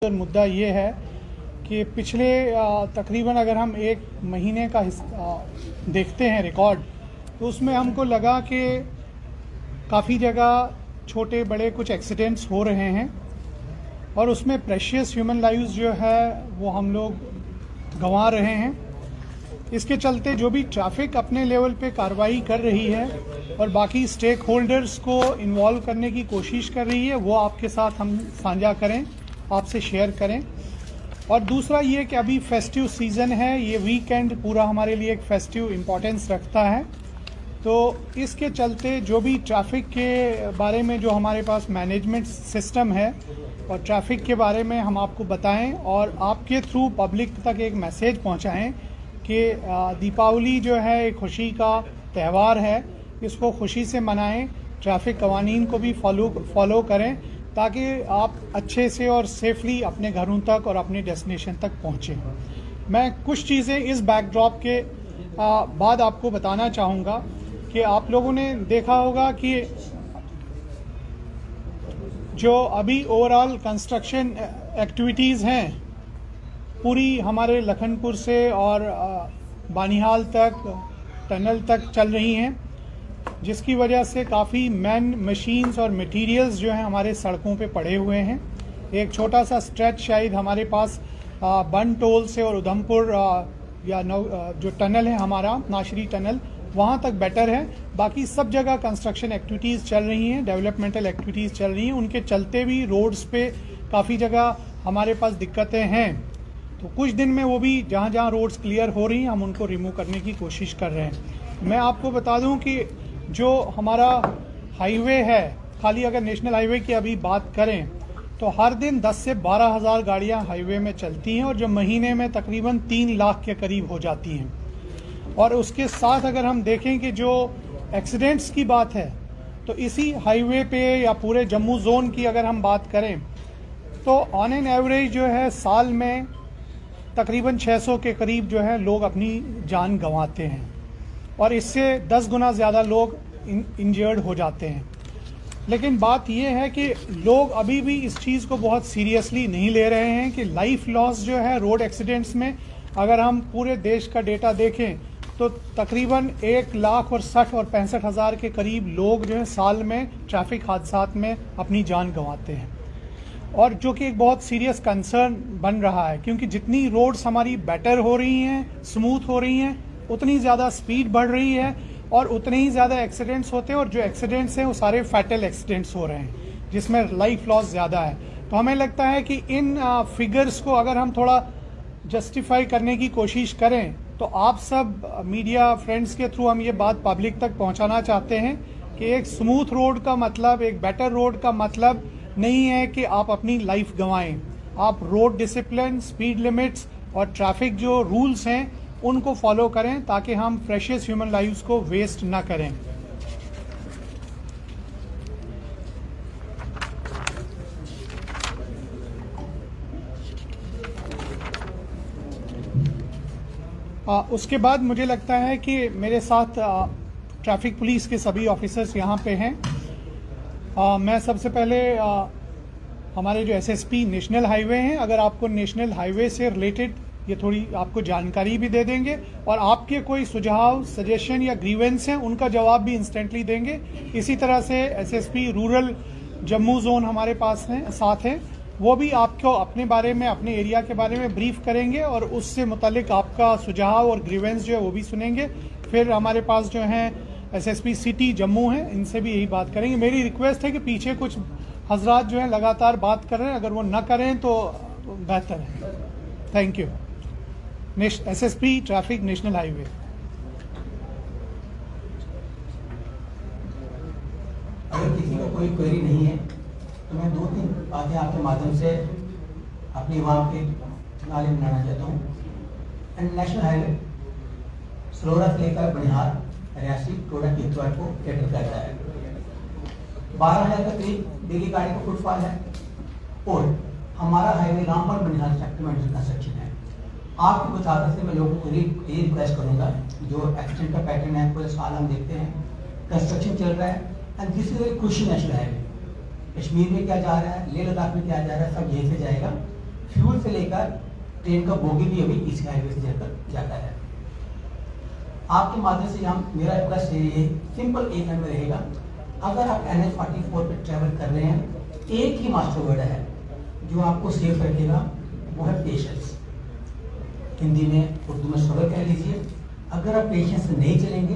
मुद्दा ये है कि पिछले तकरीबन अगर हम एक महीने का देखते हैं रिकॉर्ड, तो उसमें हमको लगा कि काफ़ी जगह छोटे बड़े कुछ एक्सीडेंट्स हो रहे हैं और उसमें प्रेशियस ह्यूमन लाइव्स जो है वो हम लोग गंवा रहे हैं। इसके चलते जो भी ट्रैफिक अपने लेवल पे कार्रवाई कर रही है और बाकी स्टेक होल्डर्स को इन्वॉल्व करने की कोशिश कर रही है, वो आपके साथ हम साझा करें, आपसे शेयर करें। और दूसरा ये कि अभी फेस्टिव सीज़न है, ये वीकेंड पूरा हमारे लिए एक फेस्टिव इम्पोर्टेंस रखता है, तो इसके चलते जो भी ट्रैफिक के बारे में जो हमारे पास मैनेजमेंट सिस्टम है और ट्रैफिक के बारे में हम आपको बताएं और आपके थ्रू पब्लिक तक एक मैसेज पहुंचाएं कि दीपावली जो है एक खुशी का त्यौहार है, इसको खुशी से मनाएं, ट्रैफिक कवानीन को भी फॉलो करें ताकि आप अच्छे से और सेफली अपने घरों तक और अपने डेस्टिनेशन तक पहुँचें। मैं कुछ चीज़ें इस बैकड्रॉप के बाद आपको बताना चाहूँगा कि आप लोगों ने देखा होगा कि जो अभी ओवरऑल कंस्ट्रक्शन एक्टिविटीज़ हैं पूरी हमारे लखनपुर से और बानिहाल तक टनल तक चल रही हैं, जिसकी वजह से काफ़ी मैन मशीन्स और मटेरियल्स जो हैं हमारे सड़कों पे पड़े हुए हैं। एक छोटा सा स्ट्रेच शायद हमारे पास बन टोल से और उधमपुर जो टनल है हमारा नाशरी टनल, वहाँ तक बेटर है। बाकी सब जगह कंस्ट्रक्शन एक्टिविटीज़ चल रही हैं, डेवलपमेंटल एक्टिविटीज़ चल रही हैं, उनके चलते भी रोड्स पे काफ़ी जगह हमारे पास दिक्कतें हैं। तो कुछ दिन में वो भी जहाँ जहाँ रोड्स क्लियर हो रही हैं हम उनको रिमूव करने की कोशिश कर रहे हैं। मैं आपको बता दूं कि जो हमारा हाईवे है, खाली अगर नेशनल हाईवे की अभी बात करें तो हर दिन 10 से 12 हज़ार गाड़ियाँ हाईवे में चलती हैं और जो महीने में तकरीबन 3 लाख के करीब हो जाती हैं। और उसके साथ अगर हम देखें कि जो एक्सीडेंट्स की बात है तो इसी हाईवे पे या पूरे जम्मू जोन की अगर हम बात करें तो ऑन एन एवरेज जो है साल में तकरीबन 600 के करीब जो है लोग अपनी जान गंवाते हैं और इससे 10 गुना ज़्यादा लोग इंजर्ड हो जाते हैं। लेकिन बात यह है कि लोग अभी भी इस चीज़ को बहुत सीरियसली नहीं ले रहे हैं कि लाइफ लॉस जो है रोड एक्सीडेंट्स में, अगर हम पूरे देश का डेटा देखें तो तकरीबन 1,60,000 और 65,000 के करीब लोग जो है साल में ट्रैफिक हादसात में अपनी जान गंवाते हैं, और जो कि एक बहुत सीरियस कंसर्न बन रहा है क्योंकि जितनी रोड्स हमारी बेटर हो रही हैं, स्मूथ हो रही हैं, उतनी ज़्यादा स्पीड बढ़ रही है और उतने ही ज़्यादा एक्सीडेंट्स होते हैं और जो एक्सीडेंट्स हैं वो सारे फैटल एक्सीडेंट्स हो रहे हैं जिसमें लाइफ लॉस ज़्यादा है। तो हमें लगता है कि इन फिगर्स को अगर हम थोड़ा जस्टिफाई करने की कोशिश करें तो आप सब मीडिया फ्रेंड्स के थ्रू हम ये बात पब्लिक तक पहुंचाना चाहते हैं कि एक स्मूथ रोड का मतलब, एक बेटर रोड का मतलब नहीं है कि आप अपनी लाइफ गंवाएं। आप रोड डिसिप्लिन, स्पीड लिमिट्स और ट्रैफिक जो रूल्स हैं उनको फॉलो करें ताकि हम प्रेशियस ह्यूमन लाइव्स को वेस्ट ना करें। उसके बाद मुझे लगता है कि मेरे साथ ट्रैफिक पुलिस के सभी ऑफिसर्स यहाँ पे हैं। मैं सबसे पहले हमारे जो एसएसपी नेशनल हाईवे हैं, अगर आपको नेशनल हाईवे से रिलेटेड ये थोड़ी आपको जानकारी भी दे देंगे और आपके कोई सुझाव, सजेशन या ग्रीवेंस हैं उनका जवाब भी इंस्टेंटली देंगे। इसी तरह से एसएसपी रूरल जम्मू जोन हमारे पास हैं, साथ हैं, वो भी आपको अपने बारे में, अपने एरिया के बारे में ब्रीफ करेंगे और उससे मुतालिक आपका सुझाव और ग्रीवेंस जो है वो भी सुनेंगे। फिर हमारे पास जो हैं एसएसपी सिटी जम्मू हैं, इनसे भी यही बात करेंगे। मेरी रिक्वेस्ट है कि पीछे कुछ हजरात जो हैं लगातार बात कर रहे हैं, अगर वो न करें तो बेहतर है। Thank you. SSP traffic national highway. अगर किसी को कोई क्वेरी नहीं है तो मैं 2-3 बातें आपके माध्यम से अपनी वहाँ के नाले बनाना चाहता हूँ। नेशनल हाईवे सरोरा से लेकर बनिहाल, रियासी, टोडा की इतवार को कैटर करता है। 12,000 का करीब डेली गाड़ी का फुटफॉल है और हमारा हाईवे रामपुर बनिहाल सेक्टर में कंस्ट्रक्शन है। आपकी मुताबिक से मैं लोगों को यही रिक्वेस्ट करूँगा, जो एक्सीडेंट का पैटर्न है पूरे साल हम देखते हैं, कंस्ट्रक्शन चल रहा है एंड दिस इज ए खुशी नेशनल हाईवे। कश्मीर में क्या जा रहा है, लेह लद्दाख में क्या जा रहा है, सब यहीं से जाएगा। से लेकर ट्रेन का बोगी भी अभी इसी हाईवे से जाकर जाता है। आपके माध्यम से हम मेरा रिक्वेस्ट ये सिंपल एक लाइन में रहेगा, अगर आप NH-44 पे ट्रैवल कर रहे हैं, एक ही मास्टर वर्ड है जो आपको सेफ रखेगा, वो है पेशेंस। हिंदी में उर्दू में सब्र कह लीजिए। अगर आप पेशेंस से नहीं चलेंगे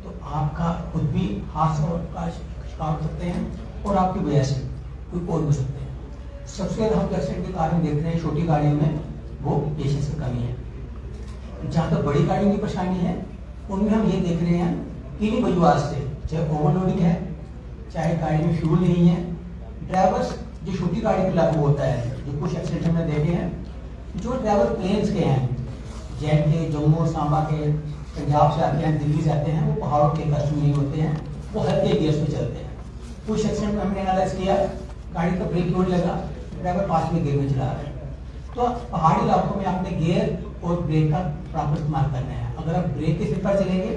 तो आपका खुद भी हादसा का शिकार हो सकते हैं और आपकी वजह से कोई और हो सकते हैं। सबसे ज़्यादा हम एक्सीडेंट के कारण देख रहे हैं छोटी गाड़ियों में वो पेशेंस की कमी है। जहाँ तक बड़ी गाड़ियों की परेशानी है उनमें हम ये देख रहे हैं किन्हीं वजूहत से, चाहे ओवरलोडिंग है, चाहे गाड़ी में फ्यूल नहीं है, ड्राइवर्स जो छोटी गाड़ी पे लागू होता है, जो कुछ एक्सीडेंट हमने देखे हैं, जो ड्राइवर प्लेन्स के हैं, जैन के, जम्मू सांबा के, पंजाब से आते हैं, दिल्ली से आते हैं, वो पहाड़ों के कस्टम नहीं होते हैं, वो हल्के गियर्स पे चलते हैं। कुछ एक्सीडेंट में हमने एनालाइज किया, गाड़ी का ब्रेक क्यों लगा, ड्राइवर 5वें गियर में चला रहा है। तो पहाड़ी इलाकों में आपने गियर और ब्रेक का प्रॉपर इस्तेमाल करना है। अगर आप ब्रेक के सिर पर चलेंगे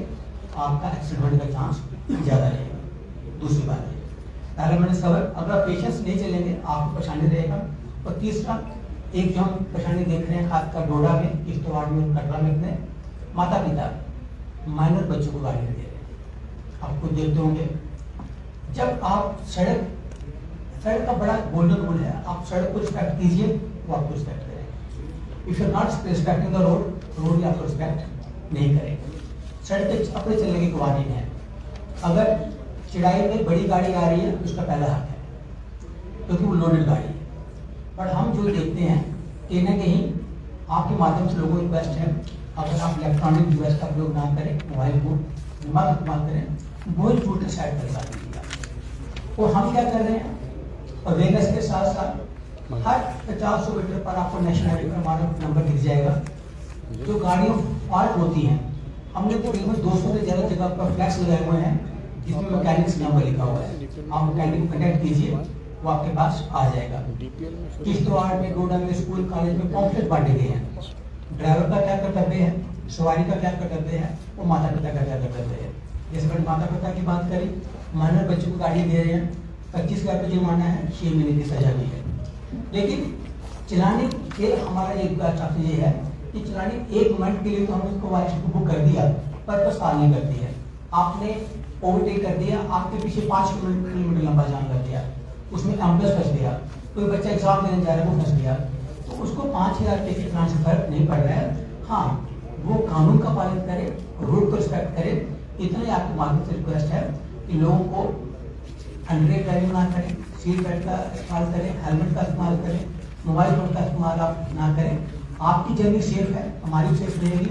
आपका एक्सीडेंट होने का चांस ज़्यादा रहेगा। दूसरी बात है, पहले मैंने सबर, अगर आप पेशेंस नहीं चलेंगे आपको परेशानी रहेगा। और तीसरा, एक जो हम परेशानी देख रहे हैं खासकर डोडा में, किश्तवाड़ में, कटरा में, अपने माता पिता माइनर बच्चों को गाड़ी दे रहे हैं। आप खुद देखते होंगे, जब आप सड़क का बड़ा गोल्डन रूल है, आप सड़क को रिस्पेक्ट कीजिए, वो आपको रिस्पेक्ट करेंगे। If you not respecting the road भी आपको रिस्पेक्ट नहीं करेगा। सड़क पे अपने चलने की कवानीन है। अगर चढ़ाई में बड़ी गाड़ी आ रही है उसका पहला हक है, क्योंकि वो लोडेड गाड़ी है। पर हम जो देखते हैं कहीं ना कहीं आपके माध्यम से लोगों को रिक्वेस्ट है, अगर आप इलेक्ट्रॉनिक डिवाइस का प्रयोग ना करें, मोबाइल फोन दिमाग इस्तेमाल करें, मोबाइल फोन के साइड पर लगा दीजिएगा। और हम क्या कर रहे हैं, अवेयरनेस के साथ साथ हर 50-100 मीटर पर आपको नेशनल हाईवे पर हमारा नंबर दिख जाएगा। जो गाड़ियाँ पार्क होती हैं, हमने तकरीबन 200 से ज़्यादा जगह पर फ्लैक्स लगाए हुए हैं जिसमें मैकेनिक्स नंबर लिखा हुआ है। आप मैकेनिक को कनेक्ट कीजिए, वो आपके पास आ जाएगा। किश्तवाड़ में, डोडा में, स्कूल कॉलेज में पॉम्पलेट बांटे गए हैं। ड्राइवर का क्या कर्तव्य है, सवारी का क्या कर्तव्य है, वो माता पिता का क्या कर्तव्य है। जैसे मैंने माता पिता की बात करी, माइनर बच्चों को गाड़ी दे रहे हैं, 25,000 रुपये जुर्माना है, 6 महीने की सजा भी है। लेकिन चलाने के हमारा एक चाहते ये है कि चलाने 1 मिनट के लिए तो हमने उसको वाइस को बुक कर दिया, पर पछतावा नहीं करती है। आपने ओवरटेक कर दिया, आपके पीछे 5 किलोमीटर लंबा जाम लग गया, उसमें एम्बुलेंस फंस गया, कोई बच्चा एग्जाम देने जा रहा है वो फंस गया, तो उसको 5,000 रुपये के चलान से फर्क नहीं पड़ रहा है। हाँ, वो कानून का पालन करे, रोड को रिस्पेक्ट करे। इतना ही आपके माध्यम से रिक्वेस्ट है कि लोगों को अंडरब्रेक ड्राइविंग ना करें, सीट बेल्ट का इस्तेमाल करें, हेलमेट का इस्तेमाल करें, मोबाइल फोन का इस्तेमाल आप ना करें। आपकी जर्नी सेफ है, हमारी सेफ रहेगी।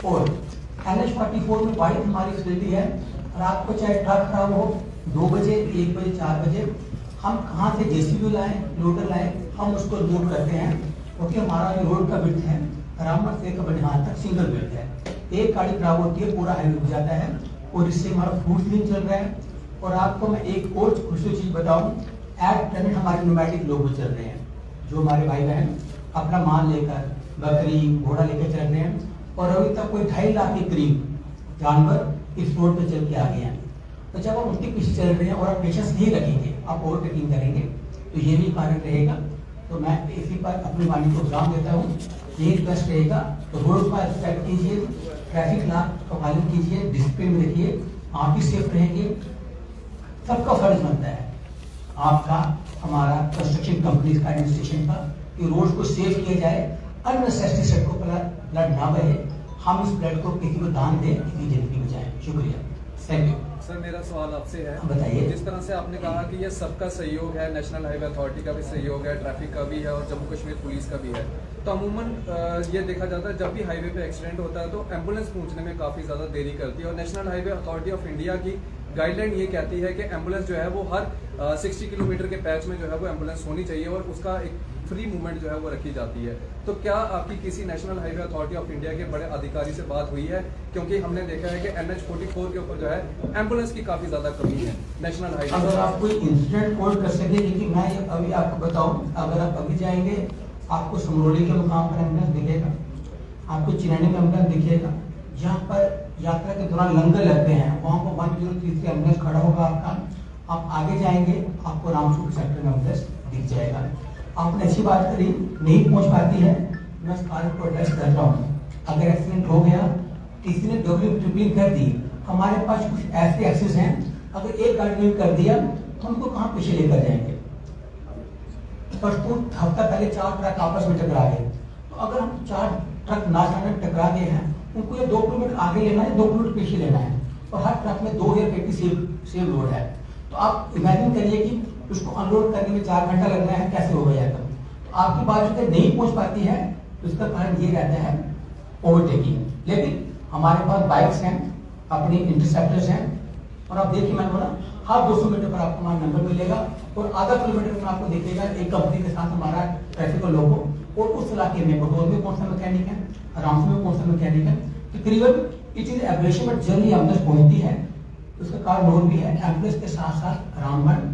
और NH-44 में बड़ी हमारी फैसिलिटी है, रात को चाहे ट्रक खराब हो, 2 बजे, 1 बजे, 4 बजे, हम कहाँ से JCB लाएं, लोडर लाएं, हम उसको लोड करते हैं, क्योंकि हमारा जो रोड का विड्थ है रामगढ़ से बनिहाल तक सिंगल विड्थ है। एक गाड़ी खराब होती है, पूरा हाईवे हो जाता है, और इससे हमारा फूड नहीं चल रहा है। और आपको मैं एक और खुशी चीज बताऊं, एट प्रेजेंट हमारे नोमैटिक लोग चल रहे हैं, जो हमारे भाई बहन अपना माल लेकर, बकरी, घोड़ा लेकर चल रहे हैं, और अभी तक कोई 2.5 लाख के करीब जानवर इस रोड पे चल के आ गए हैं। तो जब आप उनके पीछे चल रहे हैं और आप पेशेंस नहीं रखेंगे, आप ओवरटेकिंग करेंगे, तो ये भी कारण रहेगा। तो मैं इसी पर अपनी वाणी को विराम देता हूँ। यही रिक्वेस्ट रहेगा, तो रोड का रिस्पेक्ट कीजिए, ट्रैफिक लॉ का पालन कीजिए, डिसिप्लिन में रखिए, आप भी सेफ रहेंगे। सबका फर्ज बनता है, आपका, हमारा, कंस्ट्रक्शन कंपनीज का, एडमिनिस्ट्रेशन का, कि रोड को सेफ किया जाए, अननेसेसरी सड़कों पर ब्लड ना बहे, हम इस ब्लड को किसी को दान दें, किसी जिंदगी बचाएं। शुक्रिया, थैंक यू। सर, मेरा सवाल आपसे है, बताइए। जिस तरह से आपने कहा कि ये सबका सहयोग है, नेशनल हाईवे अथॉरिटी का भी सहयोग है, ट्रैफिक का भी है और जम्मू कश्मीर पुलिस का भी है, तो अमूमन ये देखा जाता है जब भी हाईवे पे एक्सीडेंट होता है तो एम्बुलेंस पहुंचने में काफ़ी ज़्यादा देरी करती है। और national highway authority of India की गाइडलाइन ये कहती है कि एम्बुलेंस जो है वो हर 60 किलोमीटर के पैच में जो है वो एम्बुलेंस होनी चाहिए और उसका एक फ्री मूवमेंट जो है वो रखी जाती है। तो क्या आपकी किसी national highway authority of India के बड़े अधिकारी से बात हुई है? क्योंकि हमने देखा है कि NH-44 के ऊपर जो है एम्बुलेंस की काफ़ी ज़्यादा कमी है नेशनल हाईवे। अगर आप कोई इंसिडेंट कोड कर सके, लेकिन मैं अभी आपको बताऊं, अगर आप अभी जाएंगे आपको समरोली के मुकाम पर एम्बुलेंस दिखेगा, आपको चिरानी में एम्बुलेंस दिखेगा, जहाँ पर यात्रा के दौरान लंगर लगते हैं वहाँ पर 103 एम्बुलेंस खड़ा होगा आपका। आप आगे जाएंगे आपको रामपुर सेक्टर में एम्बुलेंस दिख जाएगा। आपने अच्छी बात करी, नहीं पहुंच पाती है, मैं उस कार को एड्रेस कर रहा हूँ। अगर एक्सीडेंट हो गया, किसी ने डब्ल्यू कर दी, हमारे पास कुछ ऐसे एक्सेस हैं, अगर एक गाड़ी ने कर दिया तो हमको कहाँ पीछे लेकर जाएंगे। परसों हफ्ता पहले 4 ट्रक आपस में टकरा गए, तो अगर हम 4 ट्रक ना जाने टकरा गए हैं, उनको ये 2 किलोमीटर आगे लेना है, 2 किलोमीटर पीछे लेना है, और हर ट्रक में 2 एयर की सेम लोड है। तो आप इमेजिन करिए कि उसको अनलोड करने में 4 घंटा लगना है, कैसे होगा यह काम। तो आपकी बात जो नहीं पहुंच पाती है, तो इसका कारण ये रहता है ओवरटेकिंग। लेकिन हमारे पास बाइक्स हैं, अपनी इंटरसेप्टर्स हैं, और आप देखिए मैंने बोला हर 200 मीटर पर आपको हमारा नंबर मिलेगा, और आधा किलोमीटर में आपको दिखेगा एक कंपनी के साथ हमारा ट्रैफिक का लोगो, और उस इलाके में बटोर में कौन सा मैकेनिक है, रामपुर में कौन सा मैकेनिक है। तकरीबन इट इज एवरेशन, बट जल्दी एम्बुलेंस पहुंचती है। उसका कारण और भी है, एम्बुलेंस के साथ साथ रामबन,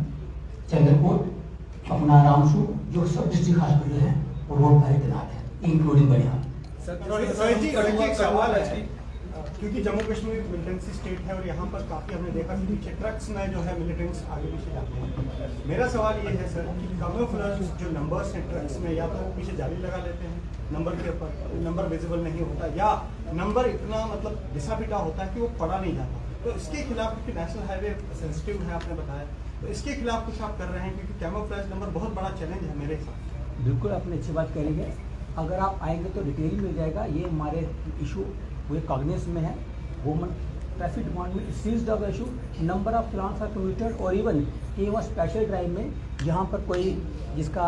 चंद्रकोट, अपना रामसू, जो सब डिस्ट्रिक्ट हॉस्पिटल है, और रोड पर तैनात है, इंक्लूडिंग बढ़िया। रोहित जी एक सवाल है, क्योंकि जम्मू कश्मीर मिलिटेंसी स्टेट है और यहाँ पर काफ़ी हमने देखा कि पीछे ट्रक्स में जो है मिलिटेंट्स आगे पीछे जाते हैं। मेरा सवाल ये है सर कि कैमोफ्लेज जो नंबर्स हैं ट्रक्स में, या तो पीछे जाली लगा लेते हैं नंबर के ऊपर, नंबर विजिबल नहीं होता, या नंबर इतना मतलब घिसा पिटा होता है कि वो पढ़ा नहीं जाता। तो इसके खिलाफ, क्योंकि नेशनल हाईवे सेंसिटिव है आपने बताया, तो इसके खिलाफ कुछ आप कर रहे हैं, क्योंकि कैमोफ्लेज नंबर बहुत बड़ा चैलेंज है मेरे हिसाब। बिल्कुल आपने अच्छी बात करेंगे, अगर आप आएंगे तो डिटेल मिल जाएगा। ये हमारे इशू पूरे कॉग्निस में है, woman traffic department sees the issue, number of challans are commuted, और इवन कि वह स्पेशल ड्राइव में जहाँ पर कोई जिसका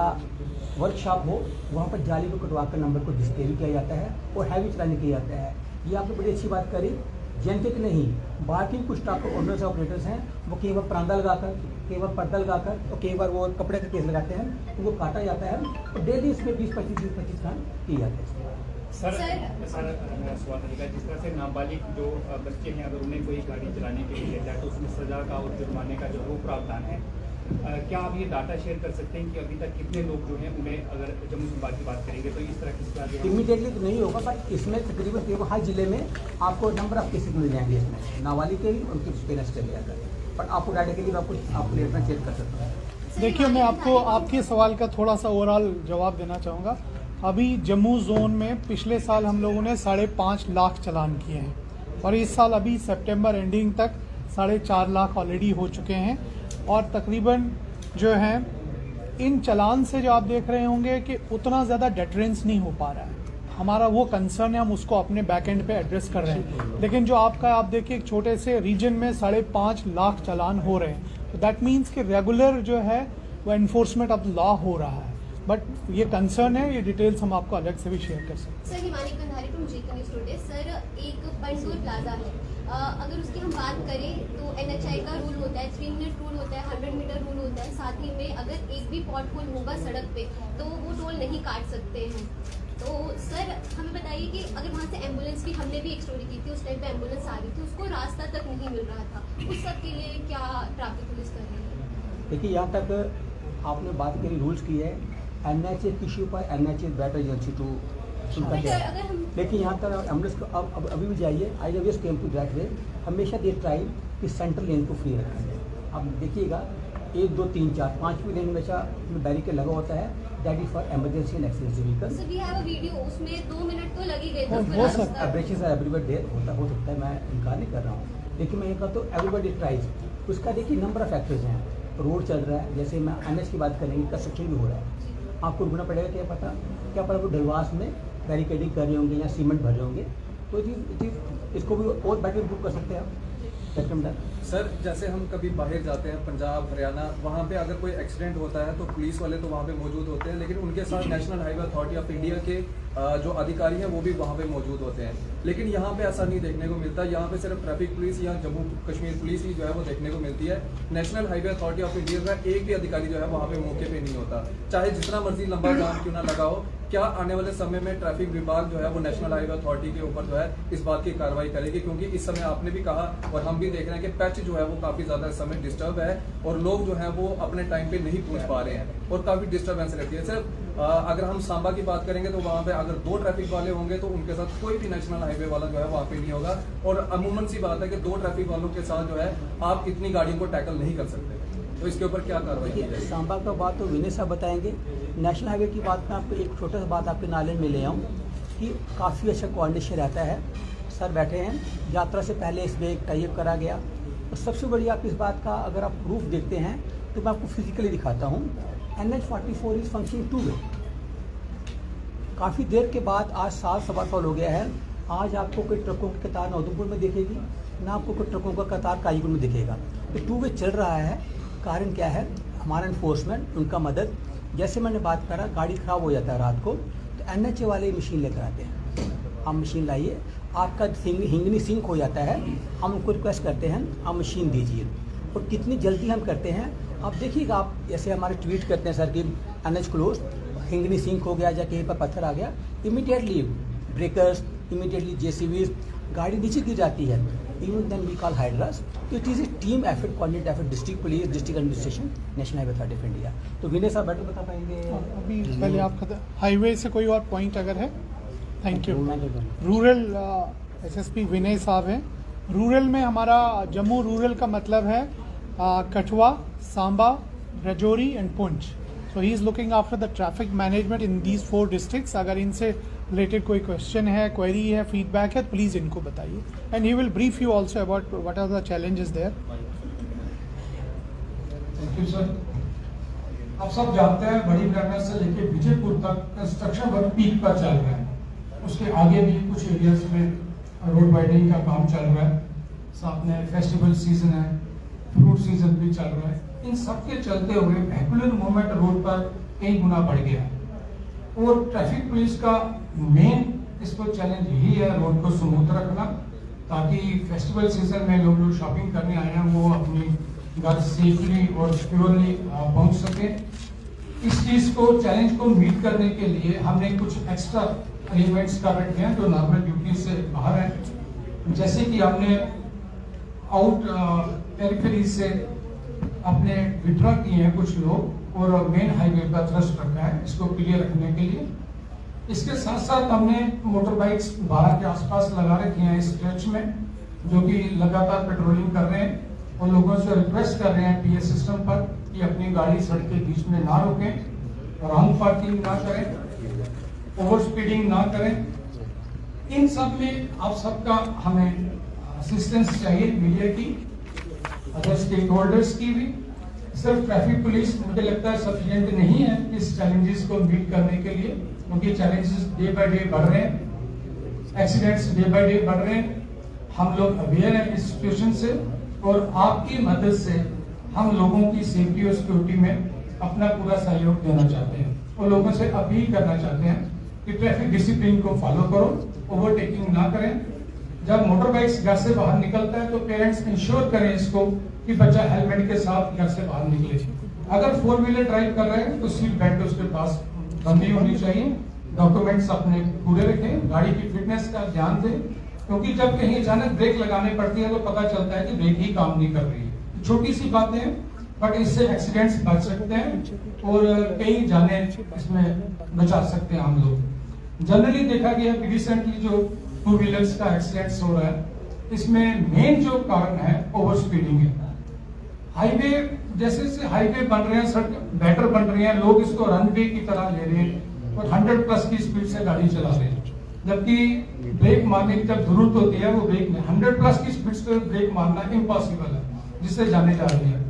वर्कशॉप हो, वहाँ पर जाली को कटवा कर नंबर को डिस्प्ले भी किया जाता है और हैवी चलाने किया जाता है। ये आपने बड़ी अच्छी बात करी। जनतिक नहीं, बाकी कुछ ट्रक ओनर्स ऑपरेटर्स हैं, वो कई बार परांदा लगाकर, कई बार पर्दा लगाकर, और कई बार वो कपड़े का केस लगाते हैं, उनको काटा जाता है, और डेली इसमें 20-25 कांड किए जाते हैं। सर मेरा सवाल रहेगा, जिस तरह से नाबालिग जो बच्चे हैं, अगर उन्हें कोई गाड़ी चलाने के लिए लेता है तो उसमें सजा का और जुर्माने का जो वो प्रावधान है, क्या आप ये डाटा शेयर कर सकते हैं कि अभी तक कितने लोग जो हैं उन्हें, अगर जम्मू संभाग की बात करेंगे तो इस तरह की इमीडिएटली तो नहीं होगा, बट इसमें तकरीबन हर जिले में आपको नंबर ऑफ केसेस मिल जाएंगे इसमें, नाबालिग के भी उनके पेरेंट्स के लिए, बट आपको डाटा के लिए आपको लेटर चेक कर सकता हूँ। देखिए, मैं आपको आपके सवाल का थोड़ा सा ओवरऑल जवाब देना चाहूँगा। अभी जम्मू जोन में पिछले साल हम लोगों ने 5.5 लाख चालान किए हैं, और इस साल अभी सितंबर एंडिंग तक 4.5 लाख ऑलरेडी हो चुके हैं। और तकरीबन जो है इन चालान से जो आप देख रहे होंगे कि उतना ज़्यादा डेटरेंस नहीं हो पा रहा है। हमारा वो कंसर्न है, हम उसको अपने बैक एंड पे एड्रेस कर रहे हैं। लेकिन जो आपका आप देखिए एक छोटे से रीजन में 5.5 लाख चालान हो रहे हैं, तो दैट मीन्स कि रेगुलर जो है वो एनफोर्समेंट ऑफ द लॉ हो रहा है। बट ये कंसर्न है, ये डिटेल्स हम आपको अलग से भी शेयर कर सकते हैं। Sir, Himani Kandhari from GK news today. Sir, एक पंडूर प्लाजा है, अगर उसकी हम बात करें तो NHI का रूल होता है, 3 मिनट रूल होता है, 100 मीटर रूल होता है। साथ ही में अगर एक भी पॉट होल होगा सड़क पे तो वो टोल नहीं काट सकते हैं। तो सर हमें बताइए कि अगर वहाँ से एम्बुलेंस की, हमने भी एक स्टोरी की थी, उस टाइम पे एम्बुलेंस आ रही थी, उसको रास्ता तक नहीं मिल रहा था, उस सब के लिए क्या ट्रैफिक पुलिस कर रही है? देखिए, यहाँ तक आपने बात करी रूल्स की है, NHA इशू पर NHA बेटर एजेंसी टू सुनता है, लेकिन यहाँ तक एम्बुलेंस को अब अभी भी जाइए, IWS came to that way, हमेशा दे ट्राई कि सेंट्रल लेन को फ्री रखें। अब देखिएगा 1, 2, 3, 4, 5वीं लेन हमेशा बैरिकेड लगा होता है, that is for emergency and accident vehicle. Sir, we have a video, उसमें 2 मिनट तो लग ही गए थे। हो सकता है ब्रेचेस आर एवरीवेयर देयर, हो सकता है, मैं इनकार नहीं कर रहा हूँ, लेकिन मैं ये कहता हूँ एवरीबॉडी ट्राइज। उसका देखिए नंबर ऑफ फैक्टर्स हैं, रोड चल रहा है, जैसे मैं NH की बात करेंगे, कंस्ट्रक्शन भी हो रहा है, आपको रुकना पड़ेगा, क्या पता वो ढलवास में बैरिकेडिंग कर रहे होंगे या सीमेंट भर रहे होंगे, तो इसको भी और बेटर इम्प्रूव कर सकते हैं आप। सर, जैसे हम कभी बाहर जाते हैं, पंजाब, हरियाणा, वहाँ पे अगर कोई एक्सीडेंट होता है तो पुलिस वाले तो वहाँ पे मौजूद होते हैं, लेकिन उनके साथ national highway authority of India के जो अधिकारी हैं वो भी वहाँ पे मौजूद होते हैं। लेकिन यहाँ पे ऐसा नहीं देखने को मिलता, यहाँ पे सिर्फ ट्रैफिक पुलिस या जम्मू कश्मीर पुलिस ही जो है वो देखने को मिलती है। National highway authority of India का एक भी अधिकारी जो है वहाँ पे मौके पे नहीं होता, चाहे जितना मर्जी लंबा जाम क्यों ना लगा हो। क्या आने वाले समय में ट्रैफिक विभाग जो है वो नेशनल हाईवे अथॉरिटी के ऊपर जो है इस बात की कार्रवाई करेगी? क्योंकि इस समय आपने भी कहा और हम भी देख रहे हैं कि पैच जो है वो काफी ज्यादा इस समय डिस्टर्ब है और लोग जो है वो अपने टाइम पे नहीं पहुंच पा रहे हैं और काफी डिस्टर्बेंस रहती है। सिर्फ अगर हम सांबा की बात करेंगे तो वहाँ पे अगर 2 ट्रैफिक वाले होंगे तो उनके साथ कोई भी नेशनल हाईवे वाला जो है वहाँ पे नहीं होगा। और अमूमन सी बात है कि 2 ट्रैफिक वालों के साथ जो है आप इतनी गाड़ियों को टैकल नहीं कर सकते। तो इसके ऊपर क्या कार्रवाई की देखिए, जाएगी? सांबा का बात तो विनय साहब बताएंगे। नेशनल हाईवे की बात मैं आपको एक छोटा सा बात आपके नॉलेज में ले आऊँ कि काफ़ी अच्छा कोऑर्डिनेशन रहता है। सर बैठे हैं, यात्रा से पहले इस पर एक टाइप करा गया। और सबसे बड़ी आप इस बात का अगर आप प्रूफ देखते हैं तो मैं आपको फिजिकली दिखाता हूँ। NH-44 इज फंक्शनिंग 2 वे। काफ़ी देर के बाद आज 7-7.25 हो गया है। आज आपको कोई ट्रकों की कतार ना उधमपुर में दिखेगी, ना आपको कोई ट्रकों का कतार काजीगुंड में दिखेगा। तो 2 वे चल रहा है। कारण क्या है? हमारा इन्फोर्समेंट, उनका मदद। जैसे मैंने बात करा, गाड़ी खराब हो जाता है रात को तो NHA वाले मशीन लेकर आते हैं। हम मशीन लाइए, आपका हिंगनी सिंक हो जाता है, हम उनको रिक्वेस्ट करते हैं आप मशीन दीजिए। और कितनी जल्दी हम करते हैं आप देखिएगा। आप जैसे हमारे ट्वीट करते हैं सर कि NH क्लोज, हिंगनी सिंक हो गया या कहीं पर पत्थर आ गया, इमीडिएटली ब्रेकर्स, इमीडिएटली JCBs, गाड़ी नीचे गिर जाती है। इवन देन वी कॉल हाइड्रास। तो it is a team effort, coordinate effort, district police, district administration, national highway authority of India. तो विनय साहब बेटर बता पाएंगे। अभी पहले आप हाईवे से कोई और पॉइंट अगर है? Thank you. रूरल SSP विनय साहब हैं। रूरल में हमारा जम्मू रूरल का मतलब है Kathua, Samba, Rajouri and Poonch. So he is looking after the traffic management in these 4 districts. अगर इनसे रिलेटेड कोई क्वेश्चन है, क्वेरी है, फीडबैक है, प्लीज़ इनको बताइए and he will brief you also about what are the challenges there. Thank you sir. आप सब जानते हैं बड़ी ब्रह्मपुर से लेकर विजयपुर तक कंस्ट्रक्शन वर्क पीक पर चल रहा है। उसके आगे भी कुछ एरियाज में रोड वाइडनिंग का काम चल रहा है। साथ में फेस्टिवल सीजन है, फ्रूट सीजन भी चल रहा है। इन सब के चलते हुए वेहिकुलर मूवमेंट रोड पर कई गुना बढ़ गया है। और ट्रैफिक पुलिस का मेन इस पर चैलेंज यही है रोड को स्मूथ रखना, ताकि फेस्टिवल सीजन में लोग जो शॉपिंग करने आए हैं वो अपनी घर सेफली और सिक्योरली पहुंच सके। इस चीज को चैलेंज को मीट करने के लिए हमने कुछ एक्स्ट्रा अरेंजमेंट्स कर रखे हैं जो नॉर्मल ड्यूटी से बाहर हैं। जैसे कि हमने आउट पेरिफेरी से अपने विड्रॉ किए हैं कुछ लोग और मेन हाईवे पर थ्रस्ट रखा है इसको क्लियर रखने के लिए। इसके साथ साथ हमने मोटर बाइक्स 12 के आसपास लगा रखी हैं इस स्ट्रेच में, जो कि लगातार पेट्रोलिंग कर रहे हैं और लोगों से रिक्वेस्ट कर रहे हैं PS सिस्टम पर कि अपनी गाड़ी सड़क के बीच में ना रोकें, रॉन्ग पार्किंग ना करें, ओवर स्पीडिंग ना करें। इन सब में आप सबका हमें असिस्टेंस चाहिए, मीडिया की, अदर स्टेक होल्डर्स की भी। सिर्फ ट्रैफिक पुलिस मुझे लगता है सफिशिएंट नहीं है इस चैलेंजेस को मीट करने के लिए, क्योंकि चैलेंजेस डे बाय डे बढ़ रहे हैं, एक्सीडेंट्स डे बाय डे बढ़ रहे हैं। हम लोग अवेयर हैं इस सिचुएशन से और आपकी मदद से हम लोगों की सेफ्टी और सिक्योरिटी में अपना पूरा सहयोग देना चाहते हैं और लोगों से अपील करना चाहते हैं कि ट्रैफिक डिसिप्लिन को फॉलो करो, ओवरटेकिंग ना करें। जब मोटर बाइक्स घर से बाहर निकलता है तो पेरेंट्स इंश्योर करें इसको कि बच्चा हेलमेट के साथ घर से बाहर निकले। अगर 4 व्हीलर ड्राइव कर रहे हैं तो सीट बेल्ट उसके पास बंधी होनी चाहिए, डॉक्यूमेंट्स अपने पूरे रखें, गाड़ी की फिटनेस का ध्यान दें, क्योंकि जब कहीं अचानक ब्रेक लगानी पड़ती है तो पता चलता है कि ब्रेक ही काम नहीं कर रही है। छोटी सी बातें हैं बट इससे एक्सीडेंट्स बच सकते हैं और कई जाने इसमें बचा सकते हैं हम लोग। जनरली देखा गया कि रिसेंटली जो 2 व्हीलर्स का एक्सीडेंट्स हो रहा है इसमें मेन जो कारण है ओवर स्पीडिंग है। हाईवे जैसे हाईवे बन रहे हैं, सड़क बेटर बन रही है, लोग इसको रनवे की तरह ले रहे हैं और 100+ की स्पीड से गाड़ी चला रहे हैं, जबकि ब्रेक मारने की जब जरूरत होती है वो ब्रेक नहीं, 100+ की स्पीड से ब्रेक मारना इम्पॉसिबल है, जिससे जाने जा रही है।